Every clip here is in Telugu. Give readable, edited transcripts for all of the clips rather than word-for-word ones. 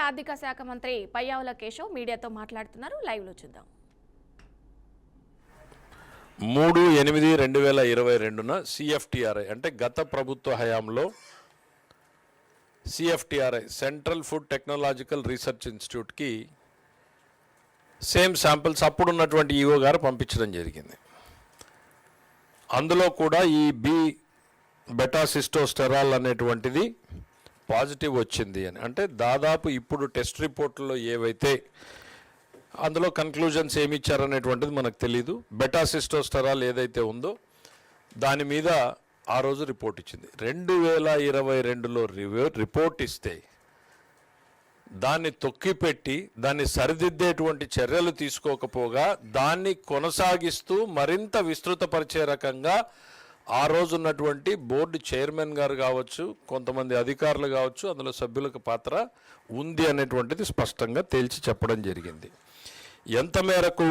ఆర్థిక శాఖ మంత్రి పయ్యావుల కేశవ్ మీడియాతో మాట్లాడుతున్నారు. లైవ్ లో చూద్దాం. 3/8/2022న సిఎఫ్టిఆర్ఐ అంటే గత ప్రభుత్వ హయాంలో CFTRI central food technological research ఇన్స్టిట్యూట్కి సేమ్ శాంపిల్స్ అప్పుడున్నటువంటి ఈఓ గారు పంపించడం జరిగింది. అందులో కూడా ఈ బెటాసిస్టోస్టెరాల్ అనేటువంటిది పాజిటివ్ వచ్చింది అని. అంటే దాదాపు ఇప్పుడు టెస్ట్ రిపోర్ట్లో ఏవైతే అందులో కన్క్లూజన్స్ ఏమి ఇచ్చారనేటువంటిది మనకు తెలీదు. బెటాసిస్టోస్టెరాల్ ఏదైతే ఉందో దాని మీద ఆ రోజు రిపోర్ట్ ఇచ్చింది. 2022లో రిపోర్ట్ ఇస్తే దాన్ని తొక్కిపెట్టి దాన్ని సరిదిద్దేటువంటి చర్యలు తీసుకోకపోగా దాన్ని కొనసాగిస్తూ మరింత విస్తృతపరిచే రకంగా ఆ రోజు ఉన్నటువంటి బోర్డు చైర్మన్ గారు కావచ్చు, కొంతమంది అధికారులు కావచ్చు, అందులో సభ్యులకు పాత్ర ఉంది అనేటువంటిది స్పష్టంగా తేల్చి చెప్పడం జరిగింది. ఎంత మేరకు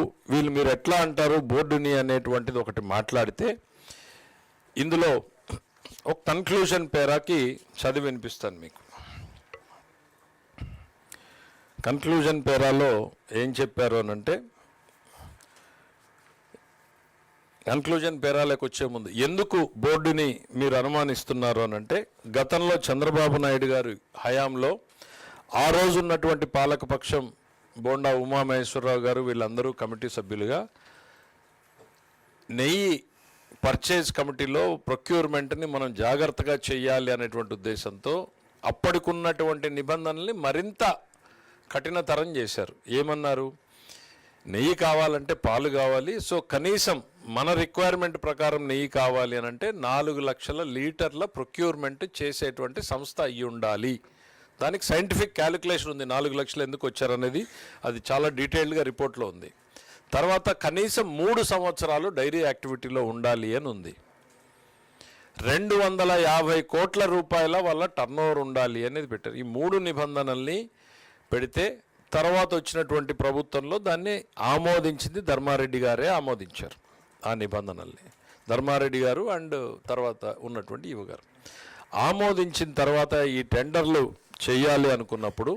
మీరు ఎట్లా అంటారు బోర్డుని అనేటువంటిది ఒకటి మాట్లాడితే ఇందులో ఒక కన్క్లూజన్ పేరాకి చదివి వినిపిస్తాను మీకు. కన్క్లూజన్ పేరాలో ఏం చెప్పారు అని అంటే, కన్క్లూజన్ పేరాలకు వచ్చే ముందు ఎందుకు బోర్డుని మీరు అనుమానిస్తున్నారు అని అంటే, గతంలో చంద్రబాబు నాయుడు గారి హయాంలో ఆ రోజు ఉన్నటువంటి పాలకపక్షం బోండా ఉమామహేశ్వరరావు గారు వీళ్ళందరూ కమిటీ సభ్యులుగా నెయ్యి పర్చేజ్ కమిటీలో ప్రొక్యూర్మెంట్ని మనం జాగ్రత్తగా చేయాలి అనేటువంటి ఉద్దేశంతో అప్పటికున్నటువంటి నిబంధనల్ని మరింత కఠినతరం చేశారు. ఏమన్నారు, నెయ్యి కావాలంటే పాలు కావాలి, సో కనీసం మన రిక్వైర్మెంట్ ప్రకారం నెయ్యి కావాలి అని అంటే 4 లక్షల లీటర్ల ప్రొక్యూర్మెంట్ చేసేటువంటి సంస్థ అయ్యి ఉండాలి. దానికి సైంటిఫిక్ క్యాలిక్యులేషన్ ఉంది. 4 లక్షలు ఎందుకు వచ్చారనేది అది చాలా డీటెయిల్డ్గా రిపోర్ట్లో ఉంది. తర్వాత కనీసం 3 సంవత్సరాలు డైరీ యాక్టివిటీలో ఉండాలి అని ఉంది. 250 కోట్ల రూపాయల వల్ల టర్నోవర్ ఉండాలి అనేది పెట్టారు. ఈ 3 నిబంధనల్ని పెడితే తర్వాత వచ్చినటువంటి ప్రభుత్వంలో దాన్ని ఆమోదించింది ధర్మారెడ్డి గారే ఆమోదించారు. ఆ నిబంధనల్ని ధర్మారెడ్డి గారు అండ్ తర్వాత ఉన్నటువంటి ఈవో గారు ఆమోదించిన తర్వాత ఈ టెండర్లు చేయాలి అనుకున్నప్పుడు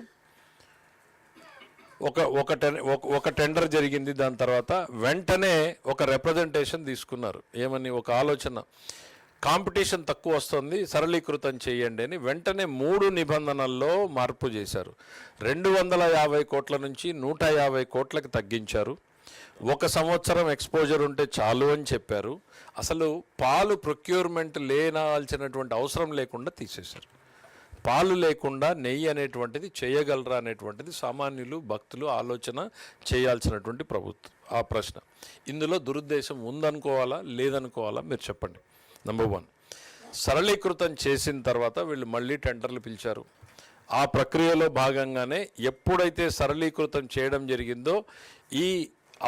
ఒక టెండర్ జరిగింది. దాని తర్వాత వెంటనే ఒక రిప్రజెంటేషన్ తీసుకున్నారు. ఏమని, ఒక ఆలోచన, కాంపిటీషన్ తక్కువ వస్తుంది, సరళీకృతం చేయండి అని వెంటనే 3 నిబంధనల్లో మార్పు చేశారు. 250 కోట్ల నుంచి 150 కోట్లకి తగ్గించారు. 1 సంవత్సరం ఎక్స్పోజర్ ఉంటే చాలు అని చెప్పారు. అసలు పాలు ప్రొక్యూర్మెంట్ లేనాల్సినటువంటి అవసరం లేకుండా తీసేశారు. పాలు లేకుండా నెయ్యి అనేటువంటిది చేయగలరా అనేటువంటిది సామాన్యులు భక్తులు ఆలోచన చేయాల్సినటువంటి ప్రభుత్వం. ఆ ప్రశ్న ఇందులో దురుద్దేశం ఉందనుకోవాలా లేదనుకోవాలా మీరు చెప్పండి. నెంబర్ 1, సరళీకృతం చేసిన తర్వాత వీళ్ళు మళ్ళీ టెండర్లు పిలిచారు. ఆ ప్రక్రియలో భాగంగానే ఎప్పుడైతే సరళీకృతం చేయడం జరిగిందో ఈ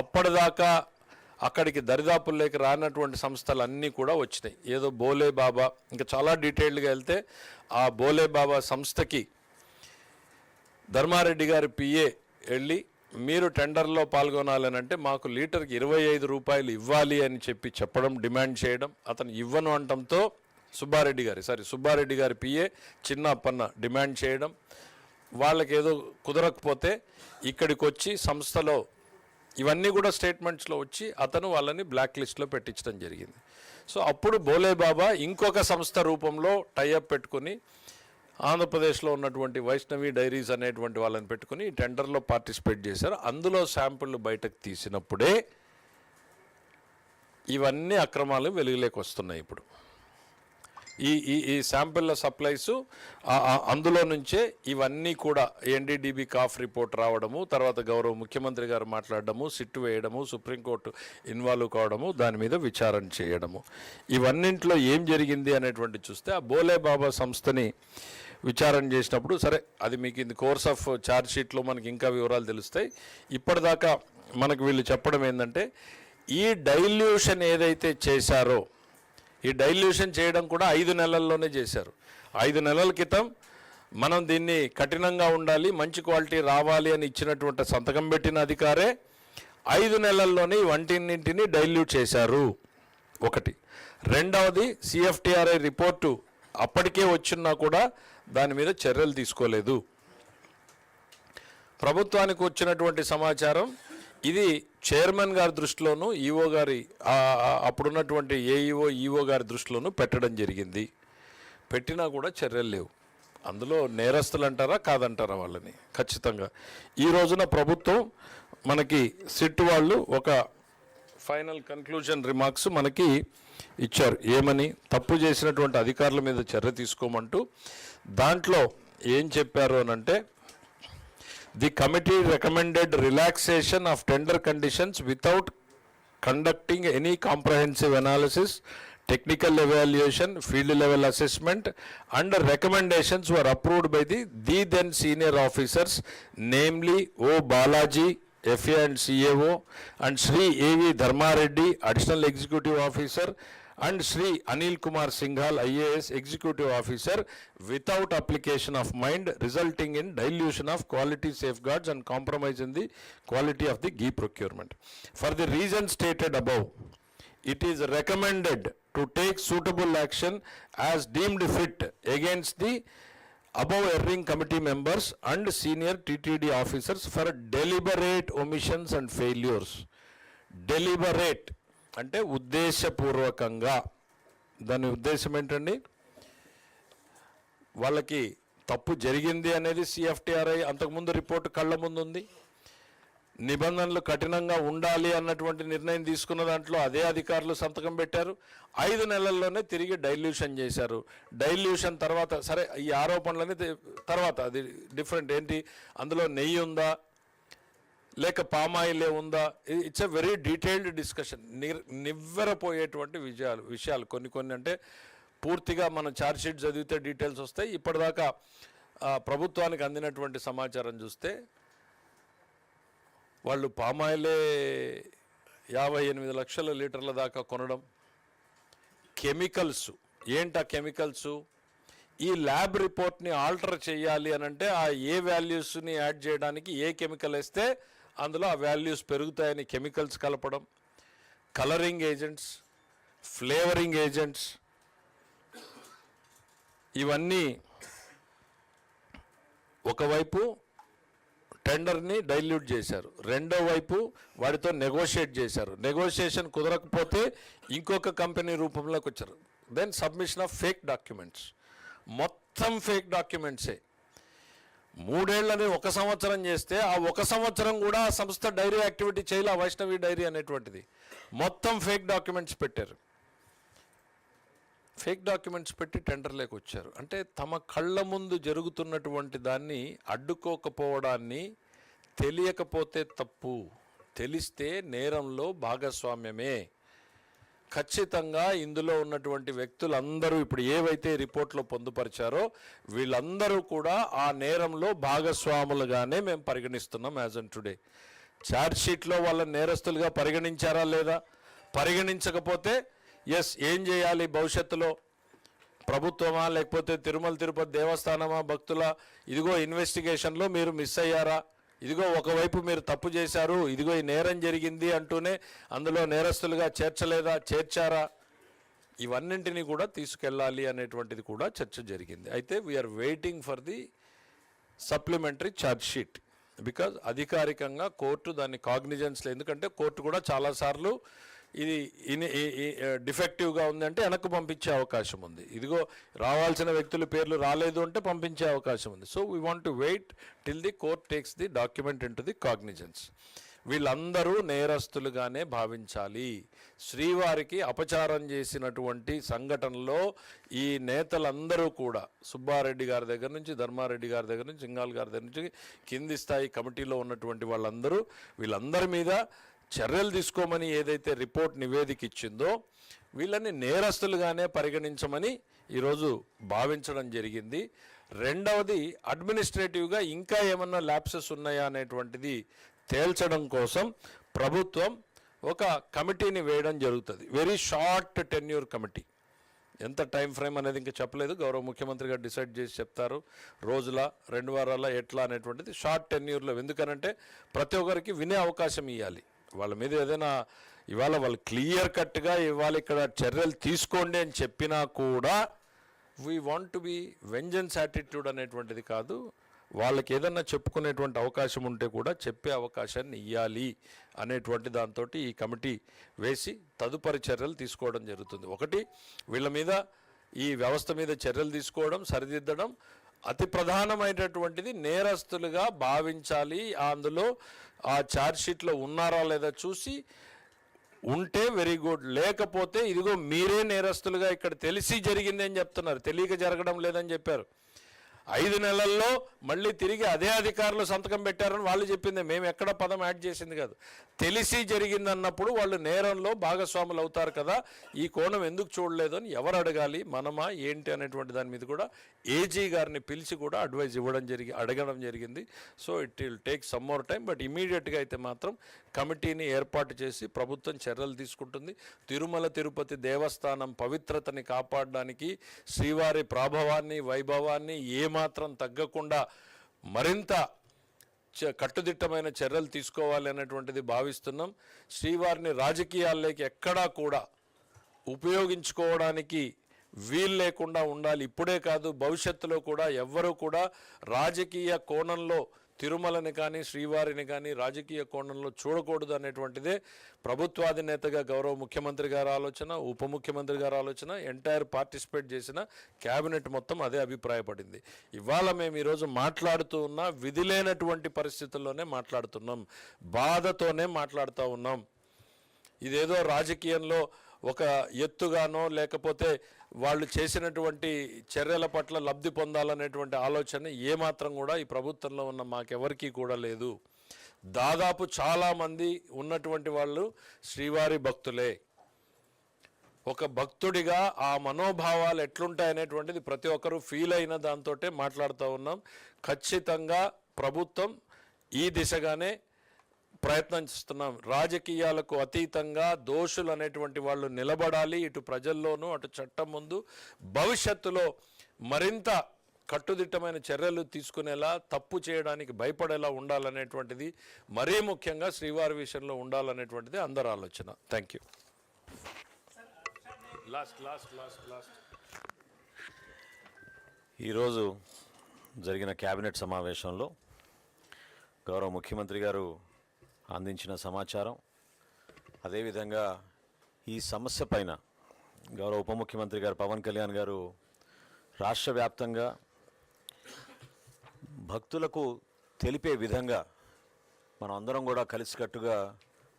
అప్పటిదాకా అక్కడికి దరిదాపుల్లోకి రానటువంటి సంస్థలు అన్నీ కూడా వచ్చినాయి. ఏదో బోలే బాబా, ఇంకా చాలా డీటెయిల్డ్గా వెళ్తే ఆ బోలే బాబా సంస్థకి ధర్మారెడ్డి గారి పిఏ వెళ్ళి మీరు టెండర్లో పాల్గొనాలని అంటే మాకు లీటర్కి 25 రూపాయలు ఇవ్వాలి అని చెప్పడం, డిమాండ్ చేయడం, అతను ఇవ్వను అనటంతో సుబ్బారెడ్డి గారి పిఏ చిన్న అప్పన్న డిమాండ్ చేయడం, వాళ్ళకి ఏదో కుదరకపోతే ఇక్కడికి వచ్చి సంస్థలో ఇవన్నీ కూడా స్టేట్మెంట్స్లో వచ్చి అతను వాళ్ళని బ్లాక్ లిస్ట్లో పెట్టించడం జరిగింది. సో అప్పుడు బోలే బాబా ఇంకొక సంస్థ రూపంలో టైఅప్ పెట్టుకుని ఆంధ్రప్రదేశ్లో ఉన్నటువంటి వైష్ణవి డైరీస్ అనేటువంటి వాళ్ళని పెట్టుకుని ఈ టెండర్లో పార్టిసిపేట్ చేశారు. అందులో శాంపుళ్ళు బయటకు తీసినప్పుడే ఇవన్నీ అక్రమాలు వెలుగులోకి వస్తున్నాయి. ఇప్పుడు ఈ శాంపిళ్ళ సప్లైసు అందులో నుంచే ఇవన్నీ కూడా ఎన్డీడీబీ కాఫ్ రిపోర్ట్ రావడము, తర్వాత గౌరవ ముఖ్యమంత్రి గారు మాట్లాడడము, సిట్టు వేయడము, సుప్రీంకోర్టు ఇన్వాల్వ్ కావడము, దాని మీద విచారణ చేయడము, ఇవన్నింటిలో ఏం జరిగింది అనేటువంటి చూస్తే ఆ బోలే బాబా సంస్థని విచారణ చేసినప్పుడు సరే అది మీకు ఇది కోర్స్ ఆఫ్ ఛార్జ్ షీట్లో మనకి ఇంకా వివరాలు తెలుస్తాయి. ఇప్పటిదాకా మనకు వీళ్ళు చెప్పడం ఏంటంటే ఈ డైల్యూషన్ ఏదైతే చేశారో ఈ డైల్యూషన్ చేయడం కూడా 5 నెలల్లోనే చేశారు. 5 నెలల క్రితం మనం దీన్ని కఠినంగా ఉండాలి, మంచి క్వాలిటీ రావాలి అని ఇచ్చినటువంటి సంతకం పెట్టిన అధికారే 5 నెలల్లోనే వంటిన్నింటినీ డైల్యూట్ చేశారు. ఒకటి. రెండవది సిఎఫ్టిఆర్ఐ రిపోర్టు అప్పటికే వచ్చినా కూడా దాని మీద చర్యలు తీసుకోలేదు. ప్రభుత్వానికి వచ్చినటువంటి సమాచారం ఇది చైర్మన్ గారి దృష్టిలోనూ ఈఓ గారి అప్పుడున్నటువంటి ఈఓ గారి దృష్టిలోనూ పెట్టడం జరిగింది. పెట్టినా కూడా చర్యలు లేవు. అందులో నేరస్తులు అంటారా కాదంటారా వాళ్ళని? ఖచ్చితంగా ఈ రోజున ప్రభుత్వం మనకి సిట్ వాళ్ళు ఒక ఫైనల్ కన్క్లూజన్ రిమార్క్స్ మనకి ఇచ్చారు. ఏమని? తప్పు చేసినటువంటి అధికారుల మీద చర్య తీసుకోమంటూ దాంట్లో ఏం చెప్పారు అనంటే, the committee recommended relaxation of tender conditions without conducting any comprehensive analysis, technical evaluation, field level assessment, and recommendations were approved by the then senior officers, namely O. Balaji, FA and CAO, and Sri A.V. Dharmareddy, Additional Executive Officer, and Sri Anil Kumar Singhal, IAS Executive Officer, without application of mind, resulting in dilution of quality safeguards and compromise in the quality of the ghee procurement. For the reasons stated above, it is recommended to take suitable action as deemed fit against the above erring committee members and senior TTD officers for deliberate omissions and failures. Deliberate అంటే ఉద్దేశపూర్వకంగా. దాని ఉద్దేశం ఏంటండి? వాళ్ళకి తప్పు జరిగింది అనేది సిఎఫ్టిఆర్ఐ అంతకుముందు రిపోర్టు కళ్ళ ముందు ఉంది. నిబంధనలు కఠినంగా ఉండాలి అన్నటువంటి నిర్ణయం తీసుకున్న దాంట్లో అదే అధికారులు సంతకం పెట్టారు. 5 నెలల్లోనే తిరిగి డైల్యూషన్ చేశారు. డైల్యూషన్ తర్వాత సరే ఈ ఆరోపణలని తర్వాత అది డిఫరెంట్. ఏంటి అందులో నెయ్యి ఉందా లేక పామాయిలే ఉందా? It's a very detailed discussion. నివ్వెరపోయేటువంటి విషయాలు కొన్ని అంటే పూర్తిగా మనం ఛార్జ్ షీట్ చదివితే డీటెయిల్స్ వస్తాయి. ఇప్పటిదాకా ప్రభుత్వానికి అందినటువంటి సమాచారం చూస్తే వాళ్ళు పామాయిలే 58 లక్షల లీటర్ల దాకా కొనడం. కెమికల్స్ ఏంటా కెమికల్స్? ఈ ల్యాబ్ రిపోర్ట్ని ఆల్టర్ చేయాలి అనంటే ఆ ఏ వాల్యూస్ని యాడ్ చేయడానికి ఏ కెమికల్ వేస్తే అందులో ఆ వాల్యూస్ పెరుగుతాయని కెమికల్స్ కలపడం, కలరింగ్ ఏజెంట్స్, ఫ్లేవరింగ్ ఏజెంట్స్, ఇవన్నీ ఒకవైపు టెండర్ని డైల్యూట్ చేశారు, రెండో వైపు వాడితో నెగోషియేట్ చేశారు. నెగోషియేషన్ కుదరకపోతే ఇంకొక కంపెనీ రూపంలోకి వచ్చారు. Then submission of fake documents, మొత్తం ఫేక్ డాక్యుమెంట్సే. 3 ఏళ్ళని 1 సంవత్సరం చేస్తే ఆ 1 సంవత్సరం కూడా ఆ సంస్థ డైరీ యాక్టివిటీ చేయాలి. ఆ వైష్ణవి డైరీ అనేటువంటిది మొత్తం ఫేక్ డాక్యుమెంట్స్ పెట్టారు. ఫేక్ డాక్యుమెంట్స్ పెట్టి టెండర్లోకి వచ్చారు. అంటే తమ కళ్ళ ముందు జరుగుతున్నటువంటి దాన్ని అడ్డుకోకపోవడాన్ని, తెలియకపోతే తప్పు, తెలిస్తే నేరంలో భాగస్వామ్యమే. ఖచ్చితంగా ఇందులో ఉన్నటువంటి వ్యక్తులందరూ ఇప్పుడు ఏవైతే రిపోర్ట్లో పొందుపరిచారో వీళ్ళందరూ కూడా ఆ నేరంలో భాగస్వాములుగానే మేము పరిగణిస్తున్నాం యాజ్ ఆన్ టుడే. ఛార్జ్ షీట్లో వాళ్ళ నేరస్తులుగా పరిగణించారా లేదా? పరిగణించకపోతే ఎస్ ఏం చేయాలి భవిష్యత్తులో? ప్రభుత్వమా లేకపోతే తిరుమల తిరుపతి దేవస్థానమా భక్తుల ఇదిగో ఇన్వెస్టిగేషన్లో మీరు మిస్ అయ్యారా, ఇదిగో ఒకవైపు మీరు తప్పు చేశారు, ఇదిగో ఈ నేరం జరిగింది అంటూనే అందులో నేరస్తులుగా చేర్చలేదా, చేర్చారా? ఇవన్నింటినీ కూడా తీసుకెళ్ళాలి అనేటువంటిది కూడా చర్చ జరిగింది. అయితే we are waiting for the supplementary charge sheet because అధికారికంగా కోర్టు దాన్ని కాగ్నిజెన్స్లో, ఎందుకంటే కోర్టు కూడా చాలాసార్లు ఇది డిఫెక్టివ్గా ఉందంటే వెనక్కు పంపించే అవకాశం ఉంది. ఇదిగో రావాల్సిన వ్యక్తుల పేర్లు రాలేదు అంటే పంపించే అవకాశం ఉంది. So we want to wait till the court takes the document in to the cognizance. వీళ్ళందరూ నేరస్తులుగానే భావించాలి. శ్రీవారికి అపచారం చేసినటువంటి సంఘటనలో ఈ నేతలందరూ కూడా సుబ్బారెడ్డి గారి దగ్గర నుంచి, ధర్మారెడ్డి గారి దగ్గర నుంచి, సింఘాల్ గారి దగ్గర నుంచి కింది స్థాయి కమిటీలో ఉన్నటువంటి వాళ్ళందరూ వీళ్ళందరి మీద చర్యలు తీసుకోమని ఏదైతే రిపోర్ట్ నివేదిక ఇచ్చిందో వీళ్ళని నేరస్తులుగానే పరిగణించమని ఈరోజు భావించడం జరిగింది. రెండవది అడ్మినిస్ట్రేటివ్గా ఇంకా ఏమన్నా ల్యాప్సెస్ ఉన్నాయా అనేటువంటిది తేల్చడం కోసం ప్రభుత్వం ఒక కమిటీని వేయడం జరుగుతుంది. Very short tenure committee. ఎంత టైం ఫ్రేమ్ అనేది ఇంకా చెప్పలేదు, గౌరవ ముఖ్యమంత్రి గారు డిసైడ్ చేసి చెప్తారు. రోజుల 2 వారాల ఎట్లా అనేటువంటిది షార్ట్ టెన్యూర్లో. ఎందుకనంటే ప్రతి ఒక్కరికి వినే అవకాశం ఇవ్వాలి. వాళ్ళ మీద ఏదైనా ఇవాళ వాళ్ళు క్లియర్ కట్గా ఇవాళ ఇక్కడ చర్యలు తీసుకోండి అని చెప్పినా కూడా we want to be vengeance attitude అనేటువంటిది కాదు. వాళ్ళకి ఏదన్నా చెప్పుకునేటువంటి అవకాశం ఉంటే కూడా చెప్పే అవకాశాన్ని ఇవ్వాలి అనేటువంటి దాంతో ఈ కమిటీ వేసి తదుపరి చర్యలు తీసుకోవడం జరుగుతుంది. ఒకటి, వీళ్ళ మీద ఈ వ్యవస్థ మీద చర్యలు తీసుకోవడం, సరిదిద్దడం. అతి ప్రధానమైనటువంటిది నేరస్తులుగా భావించాలి. అందులో ఆ ఛార్జ్షీట్లో ఉన్నారా లేదా చూసి ఉంటే వెరీ గుడ్, లేకపోతే ఇదిగో మీరే నేరస్తులుగా ఇక్కడ తెలిసి జరిగింది అని చెప్తున్నారు, తెలియక జరగడం లేదని చెప్పారు. 5 నెలల్లో మళ్ళీ తిరిగి అదే అధికారులు సంతకం పెట్టారని వాళ్ళు చెప్పింది, మేము ఎక్కడ పదం యాడ్ చేసింది కాదు. తెలిసి జరిగిందన్నప్పుడు వాళ్ళు నేరంలో భాగస్వాములు అవుతారు కదా, ఈ కోణం ఎందుకు చూడలేదు అని ఎవరు అడగాలి, మనమా ఏంటి అనేటువంటి దాని మీద కూడా ఏజీ గారిని పిలిచి కూడా అడ్వైజ్ అడగడం జరిగింది. So it will take some more time, but ఇమీడియట్గా అయితే మాత్రం కమిటీని ఏర్పాటు చేసి ప్రభుత్వం చర్యలు తీసుకుంటుంది. తిరుమల తిరుపతి దేవస్థానం పవిత్రతని కాపాడడానికి, శ్రీవారి ప్రాభవాన్ని వైభవాన్ని ఏమాత్రం తగ్గకుండా మరింత కట్టుదిట్టమైన చర్యలు తీసుకోవాలి అనేటువంటిది భావిస్తున్నాం. శ్రీవారిని రాజకీయాల్లోకి ఎక్కడా కూడా ఉపయోగించుకోవడానికి వీలు లేకుండా ఉండాలి. ఇప్పుడే కాదు, భవిష్యత్తులో కూడా ఎవ్వరూ కూడా రాజకీయ కోణంలో తిరుమలని కానీ శ్రీవారిని కానీ రాజకీయ కోణంలో చూడకూడదు అనేటువంటిదే ప్రభుత్వాధినేతగా గౌరవ ముఖ్యమంత్రి గారి ఆలోచన, ఉప ముఖ్యమంత్రి గారి ఆలోచన, ఎంటైర్ పార్టిసిపేట్ చేసిన క్యాబినెట్ మొత్తం అదే అభిప్రాయపడింది. ఇవాళ మేము ఈరోజు మాట్లాడుతూ ఉన్నా విధి లేనటువంటి పరిస్థితుల్లోనే మాట్లాడుతున్నాం, బాధతోనే మాట్లాడుతూ ఉన్నాం. ఇదేదో రాజకీయంలో ఒక ఎత్తుగానో లేకపోతే వాళ్ళు చేసినటువంటి చర్యల పట్ల లబ్ధి పొందాలనేటువంటి ఆలోచన ఏమాత్రం కూడా ఈ ప్రభుత్వంలో ఉన్న మాకెవరికీ కూడా లేదు. దాదాపు చాలామంది ఉన్నటువంటి వాళ్ళు శ్రీవారి భక్తులే. ఒక భక్తుడిగా ఆ మనోభావాలు ఎట్లుంటాయనేటువంటిది ప్రతి ఒక్కరూ ఫీల్ అయిన దాంతో మాట్లాడుతూ ఉన్నాం. ఖచ్చితంగా ప్రభుత్వం ఈ దిశగానే ప్రయత్నం చేస్తున్నాం. రాజకీయాలకు అతీతంగా దోషులు అనేటువంటి వాళ్ళు నిలబడాలి, ఇటు ప్రజల్లోనూ అటు చట్టం ముందు. భవిష్యత్తులో మరింత కట్టుదిట్టమైన చర్యలు తీసుకునేలా, తప్పు చేయడానికి భయపడేలా ఉండాలనేటువంటిది, మరీ ముఖ్యంగా శ్రీవారి విషయంలో ఉండాలనేటువంటిది అందరి ఆలోచన. Thank you. ఈరోజు జరిగిన క్యాబినెట్ సమావేశంలో గౌరవ ముఖ్యమంత్రి గారు అందించిన సమాచారం, అదేవిధంగా ఈ సమస్య పైన గౌరవ ఉప ముఖ్యమంత్రి గారు పవన్ కళ్యాణ్ గారు రాష్ట్ర వ్యాప్తంగా భక్తులకు తెలిపే విధంగా మనం అందరం కూడా కలిసికట్టుగా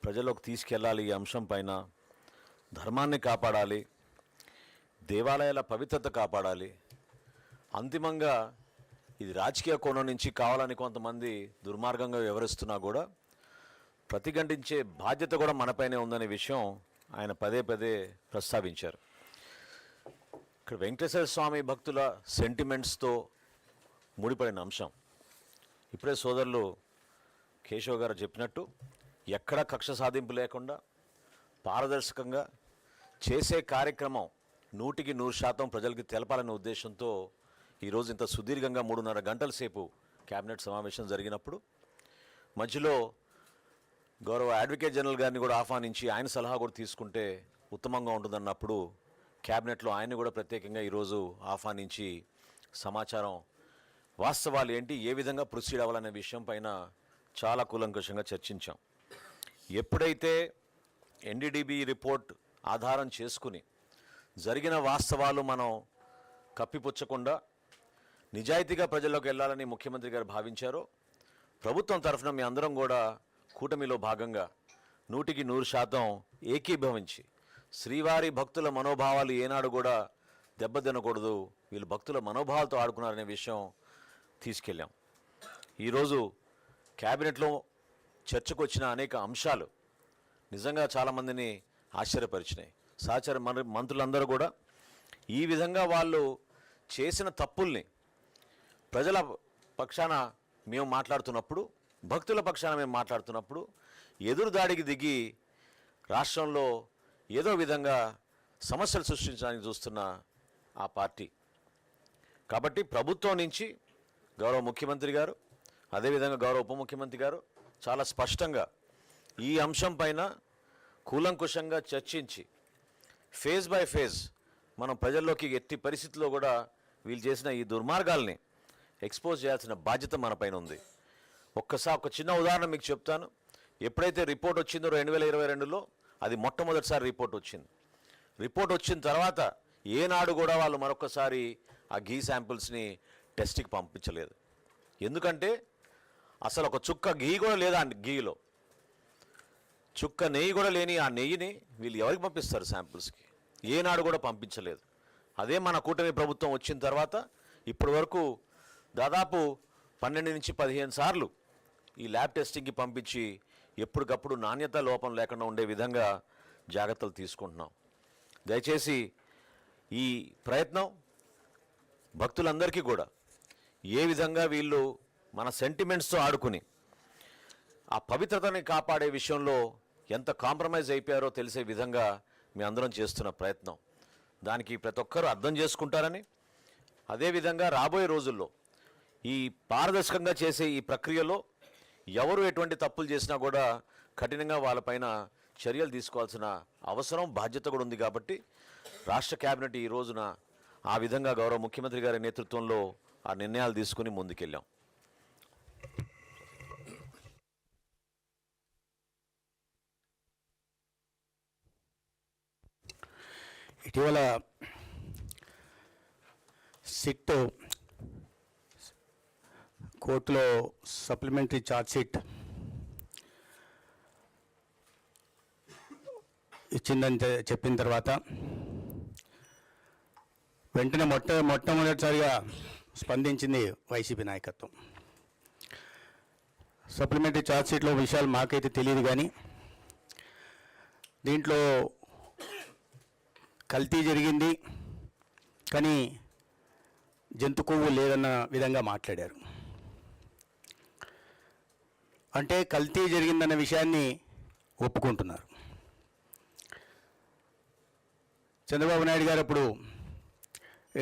ప్రజల్లోకి తీసుకెళ్ళాలి. ఈ అంశం పైన ధర్మాన్ని కాపాడాలి, దేవాలయాల పవిత్రత కాపాడాలి. అంతిమంగా ఇది రాజకీయ కోణం నుంచి కావాలని కొంతమంది దుర్మార్గంగా వ్యవహరిస్తున్నా కూడా ప్రతిఘటించే బాధ్యత కూడా మనపైనే ఉందనే విషయం ఆయన పదే పదే ప్రస్తావించారు. ఇక్కడ వెంకటేశ్వర స్వామి భక్తుల సెంటిమెంట్స్తో ముడిపడిన అంశం. ఇప్పుడే సోదరులు కేశవ్ గారు చెప్పినట్టు ఎక్కడ కక్ష సాధింపు లేకుండా పారదర్శకంగా చేసే కార్యక్రమం 100% ప్రజలకి తెలపాలనే ఉద్దేశంతో ఈరోజు ఇంత సుదీర్ఘంగా 3.5 గంటల సేపు క్యాబినెట్ సమావేశం జరిగినప్పుడు మధ్యలో గౌరవ అడ్వకేట్ జనరల్ గారిని కూడా ఆహ్వానించి ఆయన సలహా కూడా తీసుకుంటే ఉత్తమంగా ఉంటుందన్నప్పుడు క్యాబినెట్లో ఆయన్ని కూడా ప్రత్యేకంగా ఈరోజు ఆహ్వానించి సమాచారం, వాస్తవాలు ఏంటి, ఏ విధంగా ప్రొసీడ్ అవ్వాలనే విషయం పైన చాలా కూలంకషంగా చర్చించాం. ఎప్పుడైతే ఎన్డీడీబీ రిపోర్ట్ ఆధారం చేసుకుని జరిగిన వాస్తవాలు మనం కప్పిపుచ్చకుండా నిజాయితీగా ప్రజల్లోకి వెళ్ళాలని ముఖ్యమంత్రి గారు భావించారో, ప్రభుత్వం తరఫున మీ అందరం కూడా కూటమిలో భాగంగా 100% ఏకీభవించి శ్రీవారి భక్తుల మనోభావాలు ఏనాడు కూడా దెబ్బతినకూడదు, వీళ్ళు భక్తుల మనోభావాలతో ఆడుకున్నారనే విషయం తీసుకెళ్ళాం. ఈరోజు క్యాబినెట్లో చర్చకు వచ్చిన అనేక అంశాలు నిజంగా చాలామందిని ఆశ్చర్యపరిచినాయి. సహచర మంత్రులందరూ కూడా ఈ విధంగా వాళ్ళు చేసిన తప్పుల్ని ప్రజల పక్షాన మేము మాట్లాడుతున్నప్పుడు, భక్తుల పక్షాన మేము మాట్లాడుతున్నప్పుడు ఎదురుదాడికి దిగి రాష్ట్రంలో ఏదో విధంగా సమస్యలు సృష్టించడానికి చూస్తున్న ఆ పార్టీ. కాబట్టి ప్రభుత్వం నుంచి గౌరవ ముఖ్యమంత్రి గారు, అదేవిధంగా గౌరవ ఉప ముఖ్యమంత్రి గారు చాలా స్పష్టంగా ఈ అంశం పైన కూలంకుషంగా చర్చించి ఫేజ్ బై ఫేజ్ మనం ప్రజల్లోకి ఎట్టి పరిస్థితుల్లో కూడా వీళ్ళు చేసిన ఈ దుర్మార్గాల్ని ఎక్స్పోజ్ చేయాల్సిన బాధ్యత మన పైన ఉంది. ఒక చిన్న ఉదాహరణ మీకు చెప్తాను. ఎప్పుడైతే రిపోర్ట్ వచ్చిందో 2022లో అది మొట్టమొదటిసారి రిపోర్ట్ వచ్చింది. రిపోర్ట్ వచ్చిన తర్వాత ఏనాడు కూడా వాళ్ళు మరొకసారి ఆ ఘీ శాంపిల్స్ని టెస్ట్కి పంపించలేదు. ఎందుకంటే అసలు ఒక చుక్క ఘీ కూడా లేదా ఘీలో, చుక్క నెయ్యి కూడా లేని ఆ నెయ్యిని వీళ్ళు ఎవరికి పంపిస్తారు శాంపిల్స్కి? ఏనాడు కూడా పంపించలేదు. అదే మన కూటమి ప్రభుత్వం వచ్చిన తర్వాత ఇప్పటి వరకు దాదాపు 12 నుంచి 15 సార్లు ఈ ల్యాబ్ టెస్టింగ్కి పంపించి ఎప్పటికప్పుడు నాణ్యత లోపం లేకుండా ఉండే విధంగా జాగ్రత్తలు తీసుకుంటున్నాం. దయచేసి ఈ ప్రయత్నం భక్తులందరికీ కూడా ఏ విధంగా వీళ్ళు మన సెంటిమెంట్స్తో ఆడుకుని ఆ పవిత్రతని కాపాడే విషయంలో ఎంత కాంప్రమైజ్ అయిపోయారో తెలిసే విధంగా మీ అందరం చేస్తున్న ప్రయత్నం. దానికి ప్రతి ఒక్కరూ అర్థం చేసుకుంటారని, అదేవిధంగా రాబోయే రోజుల్లో ఈ పారదర్శకంగా చేసే ఈ ప్రక్రియలో ఎవరు ఎటువంటి తప్పులు చేసినా కూడా కఠినంగా వాళ్ళపైన చర్యలు తీసుకోవాల్సిన అవసరం, బాధ్యత కూడా ఉంది. కాబట్టి రాష్ట్ర కేబినెట్ ఈ రోజున ఆ విధంగా గౌరవ ముఖ్యమంత్రి గారి నేతృత్వంలో ఆ నిర్ణయాలు తీసుకుని ముందుకెళ్ళాం. ఇటీవల సిట్ కోర్టులో సప్లిమెంటరీ ఛార్జ్ షీట్ ఇచ్చిందని చెప్పిన తర్వాత వెంటనే మొట్టమొదటిసారిగా స్పందించింది వైసీపీ నాయకత్వం. సప్లిమెంటరీ ఛార్జ్ షీట్లో విషయాలు మాకైతే తెలియదు, కానీ దీంట్లో కల్తీ జరిగింది కానీ జంతు కొవ్వు లేదన్న విధంగా మాట్లాడారు. అంటే కల్తీ జరిగిందన్న విషయాన్ని ఒప్పుకుంటున్నారు. చంద్రబాబు నాయుడు గారు అప్పుడు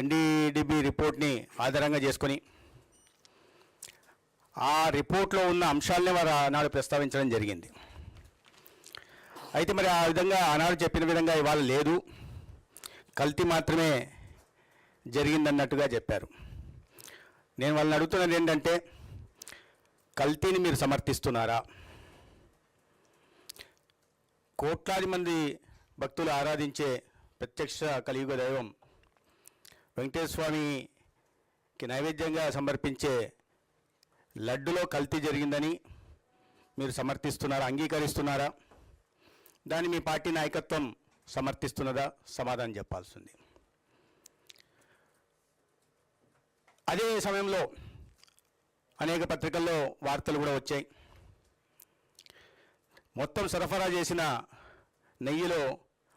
ఎన్డీడీబీ రిపోర్ట్ని ఆధారంగా చేసుకొని ఆ రిపోర్ట్లో ఉన్న అంశాలనే వారు ఆనాడు ప్రస్తావించడం జరిగింది. అయితే మరి ఆ విధంగా ఆనాడు చెప్పిన విధంగా ఇవాళ లేదు, కల్తీ మాత్రమే జరిగిందన్నట్టుగా చెప్పారు. నేను వాళ్ళని అడుగుతున్నది ఏంటంటే, కల్తీని మీరు సమర్థిస్తున్నారా? కోట్లాది మంది భక్తులు ఆరాధించే ప్రత్యక్ష కలియుగ దైవం వెంకటేశ్వర స్వామికి నైవేద్యంగా సమర్పించే లడ్డులో కల్తీ జరిగిందని మీరు సమర్థిస్తున్నారా, అంగీకరిస్తున్నారా? దాన్ని మీ పార్టీ నాయకత్వం సమర్థిస్తున్నదా? సమాధానం చెప్పాల్సింది. అదే సమయంలో అనేక పత్రికల్లో వార్తలు కూడా వచ్చాయి. మొత్తం సరఫరా చేసిన నెయ్యిలో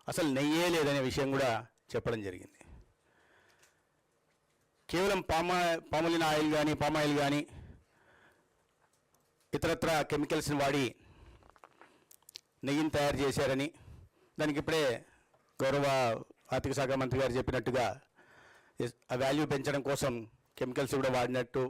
అసలు నెయ్యే లేదనే విషయం కూడా చెప్పడం జరిగింది. కేవలం పామలిన్ ఆయిల్ కానీ పామాయిల్ కానీ ఇతరత్ర కెమికల్స్ని వాడి నెయ్యిని తయారు చేశారని, దానికి ఇప్పుడే గౌరవ ఆర్థిక శాఖ మంత్రి గారు చెప్పినట్టుగా ఆ వాల్యూ పెంచడం కోసం కెమికల్స్ కూడా వాడినట్టు